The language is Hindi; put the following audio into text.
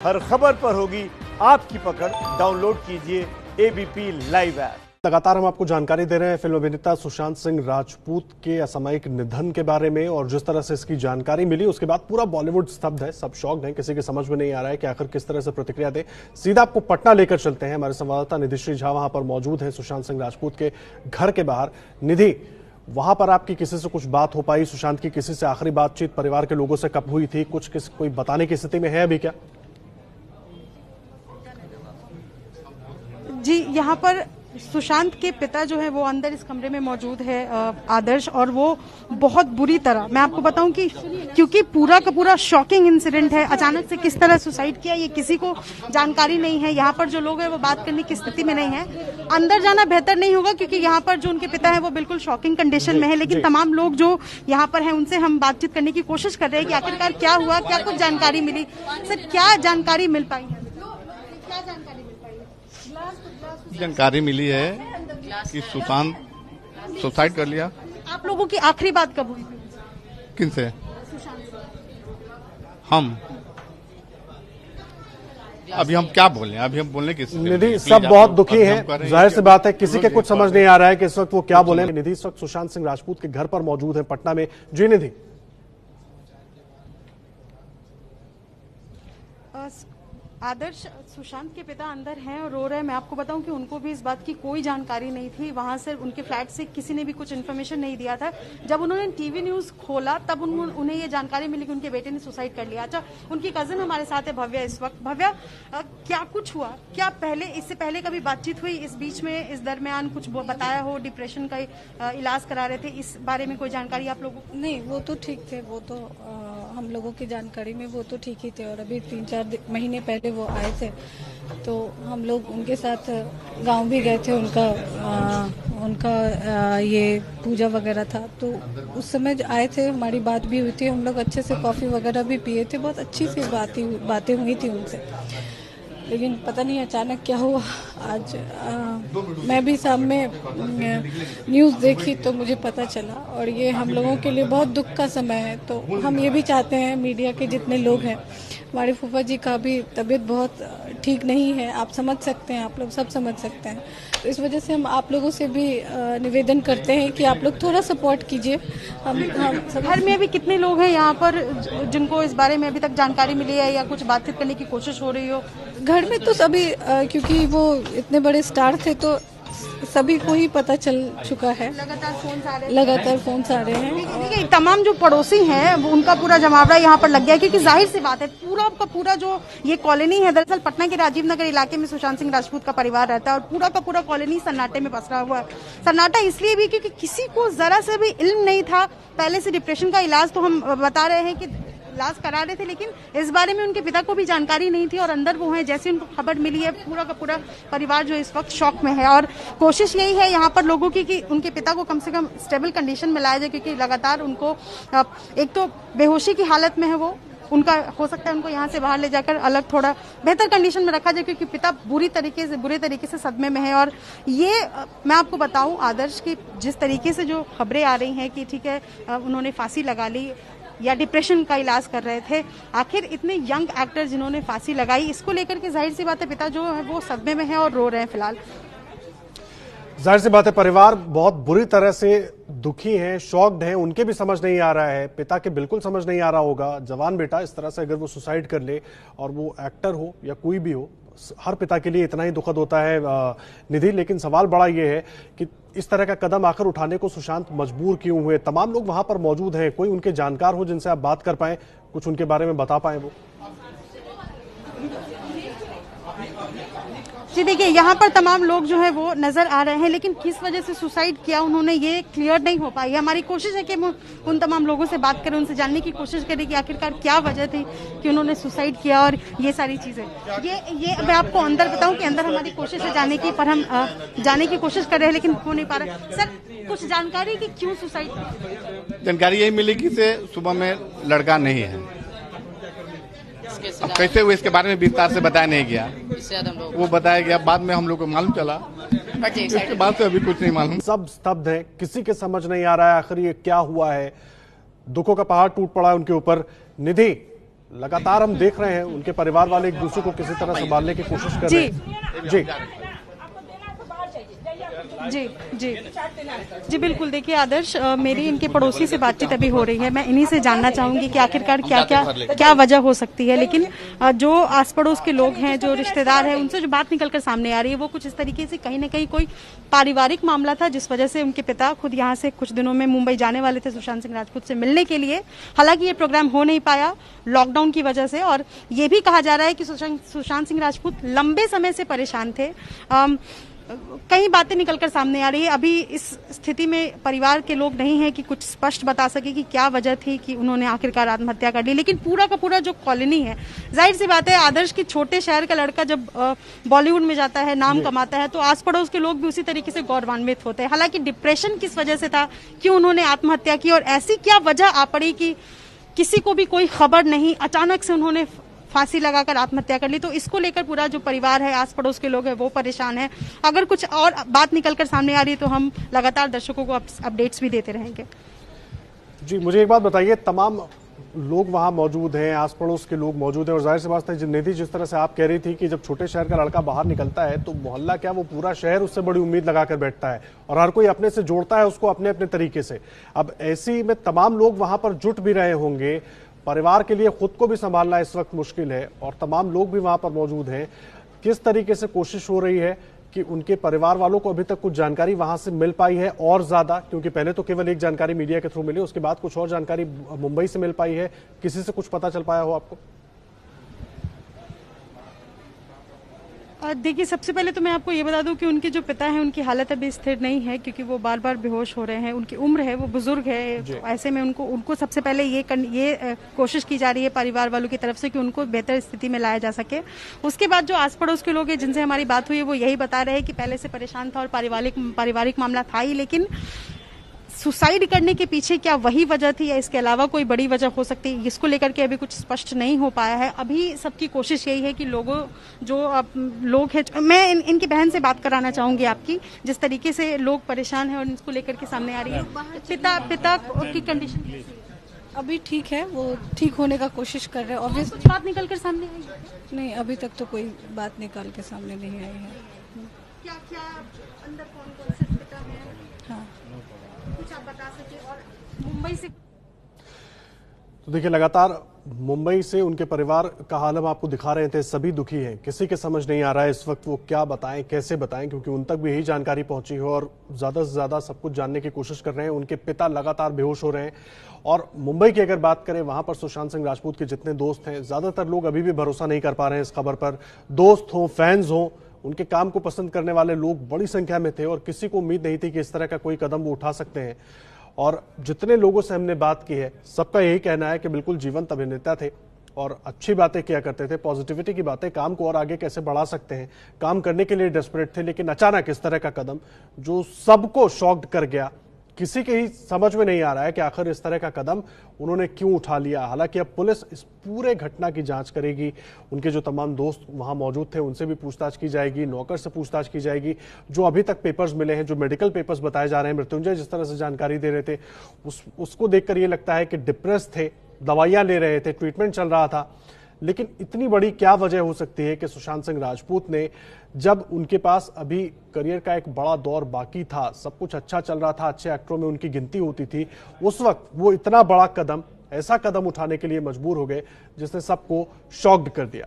हर खबर पर होगी आपकी पकड़। डाउनलोड कीजिए एबीपी लाइव ऐप। लगातार हम आपको जानकारी दे रहे हैं फिल्म अभिनेता सुशांत सिंह राजपूत के असामयिक निधन के बारे में, और जिस तरह से इसकी जानकारी मिली उसके बाद पूरा बॉलीवुड स्तब्ध है, सब शॉक्ड हैं, किसी के समझ में नहीं आ रहा है कि आखिर किस तरह से प्रतिक्रिया दे। सीधा आपको पटना लेकर चलते हैं, हमारे संवाददाता निधिश्री झा वहां पर मौजूद है सुशांत सिंह राजपूत के घर के बाहर। निधि, वहां पर आपकी किसी से कुछ बात हो पाई? सुशांत की किसी से आखिरी बातचीत परिवार के लोगों से कब हुई थी? कोई बताने की स्थिति में है अभी क्या? जी, यहाँ पर सुशांत के पिता जो है वो अंदर इस कमरे में मौजूद है आदर्श, और वो बहुत बुरी तरह, मैं आपको बताऊं कि क्योंकि पूरा का पूरा शॉकिंग इंसिडेंट है, अचानक से किस तरह सुसाइड किया ये किसी को जानकारी नहीं है। यहाँ पर जो लोग हैं वो बात करने की स्थिति में नहीं है। अंदर जाना बेहतर नहीं होगा क्योंकि यहाँ पर जो उनके पिता है वो बिल्कुल शॉकिंग कंडीशन में है, लेकिन तमाम लोग जो यहाँ पर है उनसे हम बातचीत करने की कोशिश कर रहे हैं कि आखिरकार क्या हुआ, क्या कुछ जानकारी मिली। सर, क्या जानकारी मिल पाई है? क्या जानकारी मिल पाई है? जानकारी मिली है कि सुशांत सुसाइड कर लिया। आप लोगों की आखिरी बात कब हुई? किनसे? सुशांत से। हम अभी हम क्या बोलें? अभी हम बोलने की निधि, सब बहुत दुखी हैं, जाहिर सी बात है किसी के कुछ समझ नहीं आ रहा है कि इस वक्त वो क्या बोले। निधि इस वक्त सुशांत सिंह राजपूत के घर पर मौजूद है पटना में। जी निधि। आदर्श, सुशांत के पिता अंदर हैं और रो रहे हैं। मैं आपको बताऊं कि उनको भी इस बात की कोई जानकारी नहीं थी। वहां से उनके फ्लैट से किसी ने भी कुछ इन्फॉर्मेशन नहीं दिया था। जब उन्होंने टीवी न्यूज खोला तब उन्हें ये जानकारी मिली कि उनके बेटे ने सुसाइड कर लिया। अच्छा, उनकी कजिन हमारे साथ है भव्या इस वक्त। भव्या, क्या कुछ हुआ? क्या इससे पहले कभी बातचीत हुई? इस बीच में, इस दरमियान कुछ बताया हो? डिप्रेशन का इलाज करा रहे थे, इस बारे में कोई जानकारी आप लोगों को? नहीं, वो तो ठीक थे, वो तो हम लोगों की जानकारी में वो तो ठीक ही थे। और अभी 3-4 महीने पहले वो आए थे तो हम लोग उनके साथ गांव भी गए थे। उनका ये पूजा वगैरह था तो उस समय आए थे, हमारी बात भी हुई थी। हम लोग अच्छे से कॉफ़ी वगैरह भी पिए थे, बहुत अच्छी सी बातें हुई थी उनसे। लेकिन पता नहीं अचानक क्या हुआ आज। मैं भी शाम में न्यूज़ देखी तो मुझे पता चला, और ये हम लोगों के लिए बहुत दुख का समय है। तो हम ये भी चाहते हैं, मीडिया के जितने लोग हैं, हमारे फूफा जी का भी तबीयत बहुत ठीक नहीं है, आप समझ सकते हैं, आप लोग सब समझ सकते हैं। तो इस वजह से हम आप लोगों से भी निवेदन करते हैं कि आप लोग थोड़ा सपोर्ट कीजिए। हम घर में अभी कितने लोग हैं यहाँ पर जिनको इस बारे में अभी तक जानकारी मिली है या कुछ बातचीत करने की कोशिश हो रही हो? घर में तो सभी, क्योंकि वो इतने बड़े स्टार थे तो सभी को ही पता चल चुका है। लगातार फोन आ रहे हैं। देखिए, तमाम जो पड़ोसी हैं उनका पूरा जमावड़ा यहाँ पर लग गया, क्योंकि जाहिर सी बात है पूरा का पूरा जो ये कॉलोनी है, दरअसल पटना के राजीव नगर इलाके में सुशांत सिंह राजपूत का परिवार रहता है, और पूरा का पूरा कॉलोनी सन्नाटे में पसरा हुआ है। सन्नाटा इसलिए भी क्योंकि किसी को जरा से भी इल्म नहीं था। पहले से डिप्रेशन का इलाज तो हम बता रहे हैं कि इलाज करा रहे थे, लेकिन इस बारे में उनके पिता को भी जानकारी नहीं थी, और अंदर वो हैं। जैसे उनको खबर मिली है, पूरा का पूरा परिवार जो इस वक्त शॉक में है, और कोशिश यही है यहाँ पर लोगों की कि उनके पिता को कम से कम स्टेबल कंडीशन में लाया जाए, क्योंकि लगातार उनको एक तो बेहोशी की हालत में है वो, उनका हो सकता है उनको यहाँ से बाहर ले जाकर अलग थोड़ा बेहतर कंडीशन में रखा जाए, क्योंकि पिता बुरे तरीके से सदमे में है। और ये मैं आपको बताऊं आदर्श की जिस तरीके से जो खबरें आ रही हैं कि ठीक है उन्होंने फांसी लगा ली या डिप्रेशन का इलाज कर रहे थे, आखिर इतने यंग एक्टर जिन्होंने फांसी लगाई, इसको लेकर के जाहिर सी बात है पिता जो है वो सदमे में है और रो रहे हैं फिलहाल। जाहिर सी बात है परिवार बहुत बुरी तरह से दुखी हैं, शॉक्ड हैं, उनके भी समझ नहीं आ रहा है, पिता के बिल्कुल समझ नहीं आ रहा होगा। जवान बेटा इस तरह से अगर वो सुसाइड कर ले, और वो एक्टर हो या कोई भी हो, हर पिता के लिए इतना ही दुखद होता है निधि। लेकिन सवाल बड़ा ये है कि इस तरह का कदम आखिर उठाने को सुशांत मजबूर क्यों हुए? तमाम लोग वहां पर मौजूद हैं, कोई उनके जानकार हो जिनसे आप बात कर पाए, कुछ उनके बारे में बता पाए वो? जी देखिए, यहाँ पर तमाम लोग जो है वो नजर आ रहे हैं, लेकिन किस वजह से सुसाइड किया उन्होंने ये क्लियर नहीं हो पाई। हमारी कोशिश है कि उन तमाम लोगों से बात करें, उनसे जानने की कोशिश करें कि आखिरकार क्या वजह थी कि उन्होंने सुसाइड किया और ये सारी चीजें। ये मैं आपको अंदर बताऊं कि अंदर हमारी कोशिश है जाने की, पर हम जाने की कोशिश कर रहे हैं लेकिन हो नहीं पा रहा। सर, कुछ जानकारी कि क्यों सुसाइड? जानकारी यही मिली कि सुबह में लड़का नहीं है। अब कैसे हुए इसके बारे में विस्तार से बताया नहीं गया, वो बताया गया बाद में, हम लोग को मालूम चला, इसके बाद से अभी कुछ नहीं मालूम। सब स्तब्ध है, किसी के समझ नहीं आ रहा है आखिर ये क्या हुआ है। दुखों का पहाड़ टूट पड़ा है उनके ऊपर। निधि, लगातार हम देख रहे हैं उनके परिवार वाले एक दूसरे को किसी तरह संभालने की कोशिश कर रहे हैं। जी जी जी जी बिल्कुल। देखिए आदर्श, मेरी इनके पड़ोसी से बातचीत अभी हो रही है। मैं इन्हीं से जानना चाहूंगी कि आखिरकार क्या वजह हो सकती है। लेकिन जो आस पड़ोस के लोग हैं, जो रिश्तेदार हैं, उनसे जो बात निकलकर सामने आ रही है वो कुछ इस तरीके से कहीं ना कहीं कोई पारिवारिक मामला था, जिस वजह से उनके पिता खुद यहाँ से कुछ दिनों में मुंबई जाने वाले थे सुशांत सिंह राजपूत से मिलने के लिए। हालांकि ये प्रोग्राम हो नहीं पाया लॉकडाउन की वजह से, और ये भी कहा जा रहा है कि सुशांत सिंह राजपूत लंबे समय से परेशान थे। कई बातें निकलकर सामने आ रही है। अभी इस स्थिति में परिवार के लोग नहीं हैं कि कुछ स्पष्ट बता सके कि क्या वजह थी कि उन्होंने आखिरकार आत्महत्या कर ली। लेकिन पूरा का पूरा जो कॉलोनी है, जाहिर सी बात है आदर्श की, छोटे शहर का लड़का जब बॉलीवुड में जाता है, नाम कमाता है, तो आस पड़ोस के लोग भी उसी तरीके से गौरवान्वित होते हैं। हालांकि डिप्रेशन किस वजह से था, क्यों उन्होंने आत्महत्या की, और ऐसी क्या वजह आ पड़ी कि किसी को भी कोई खबर नहीं, अचानक से उन्होंने फांसी लगाकर आत्महत्या कर ली। तो इसको लेकर पूरा जो परिवार है, आस पड़ोस के लोग हैं, वो परेशान है। अगर कुछ और बात निकलकर सामने आ रही है तो हम लगातार दर्शकों को अपडेट्स भी देते रहेंगे। जी मुझे एक बात बताइए, तमाम लोग वहां मौजूद हैं, आस पड़ोस के लोग मौजूद हैं, और जाहिर सी बात है निधि, जिस तरह से आप कह रही थी कि जब छोटे शहर का लड़का बाहर निकलता है तो मोहल्ला क्या, वो पूरा शहर उससे बड़ी उम्मीद लगाकर बैठता है और हर कोई अपने से जोड़ता है उसको अपने अपने तरीके से। अब ऐसी में तमाम लोग वहां पर जुट भी रहे होंगे, परिवार के लिए खुद को भी संभालना इस वक्त मुश्किल है, और तमाम लोग भी वहां पर मौजूद हैं। किस तरीके से कोशिश हो रही है कि उनके परिवार वालों को अभी तक कुछ जानकारी वहां से मिल पाई है और ज्यादा, क्योंकि पहले तो केवल एक जानकारी मीडिया के थ्रू मिली, उसके बाद कुछ और जानकारी मुंबई से मिल पाई है, किसी से कुछ पता चल पाया हो आपको? देखिए, सबसे पहले तो मैं आपको ये बता दूं कि उनके जो पिता हैं उनकी हालत अभी स्थिर नहीं है, क्योंकि वो बार बार बेहोश हो रहे हैं। उनकी उम्र है, वो बुजुर्ग है, तो ऐसे में उनको सबसे पहले ये कोशिश की जा रही है परिवार वालों की तरफ से कि उनको बेहतर स्थिति में लाया जा सके। उसके बाद जो आस पड़ोस के लोग हैं जिनसे हमारी बात हुई है वो यही बता रहे हैं कि पहले से परेशान था और पारिवारिक मामला था ही, लेकिन सुसाइड करने के पीछे क्या वही वजह थी या इसके अलावा कोई बड़ी वजह हो सकती है, इसको लेकर के अभी कुछ स्पष्ट नहीं हो पाया है। अभी सबकी कोशिश यही है कि लोग हैं, मैं इनकी बहन से बात कराना चाहूंगी आपकी, जिस तरीके से लोग परेशान हैं और इसको लेकर के सामने आ रही है। पिता की कंडीशन अभी ठीक है, वो ठीक होने का कोशिश कर रहे हैं। ऑब्वियस कुछ बात निकल कर सामने आई है? नहीं, अभी तक तो कोई बात निकाल के सामने नहीं आई है। क्या अंदर कौन से पिता है? हाँ, कुछ आप बता सके। और मुंबई से तो देखिए, लगातार मुंबई से उनके परिवार का हाल हम आपको दिखा रहे थे। सभी दुखी हैं, किसी के समझ नहीं आ रहा है इस वक्त वो क्या बताएं, कैसे बताएं, क्योंकि उन तक भी यही जानकारी पहुंची हो और ज्यादा से ज्यादा सब कुछ जानने की कोशिश कर रहे हैं। उनके पिता लगातार बेहोश हो रहे हैं। और मुंबई की अगर बात करें, वहां पर सुशांत सिंह राजपूत के जितने दोस्त हैं, ज्यादातर लोग अभी भी भरोसा नहीं कर पा रहे हैं इस खबर पर। दोस्त हों, फैंस हों, उनके काम को पसंद करने वाले लोग बड़ी संख्या में थे और किसी को उम्मीद नहीं थी कि इस तरह का कोई कदम वो उठा सकते हैं। और जितने लोगों से हमने बात की है, सबका यही कहना है कि बिल्कुल जीवंत अभिनेता थे और अच्छी बातें किया करते थे, पॉजिटिविटी की बातें, काम को और आगे कैसे बढ़ा सकते हैं, काम करने के लिए डेस्परेट थे। लेकिन अचानक इस तरह का कदम जो सबको शॉक्ड कर गया, किसी के ही समझ में नहीं आ रहा है कि आखिर इस तरह का कदम उन्होंने क्यों उठा लिया। हालांकि अब पुलिस इस पूरे घटना की जांच करेगी। उनके जो तमाम दोस्त वहां मौजूद थे उनसे भी पूछताछ की जाएगी, नौकर से पूछताछ की जाएगी। जो अभी तक पेपर्स मिले हैं, जो मेडिकल पेपर्स बताए जा रहे हैं, मृत्युंजय जिस तरह से जानकारी दे रहे थे, उसको देखकर ये लगता है कि डिप्रेस थे, दवाइयां ले रहे थे, ट्रीटमेंट चल रहा था। लेकिन इतनी बड़ी क्या वजह हो सकती है कि सुशांत सिंह राजपूत ने, जब उनके पास अभी करियर का एक बड़ा दौर बाकी था, सब कुछ अच्छा चल रहा था, अच्छे एक्टरों में उनकी गिनती होती थी, उस वक्त वो इतना बड़ा कदम, ऐसा कदम उठाने के लिए मजबूर हो गए जिसने सबको शॉक्ड कर दिया।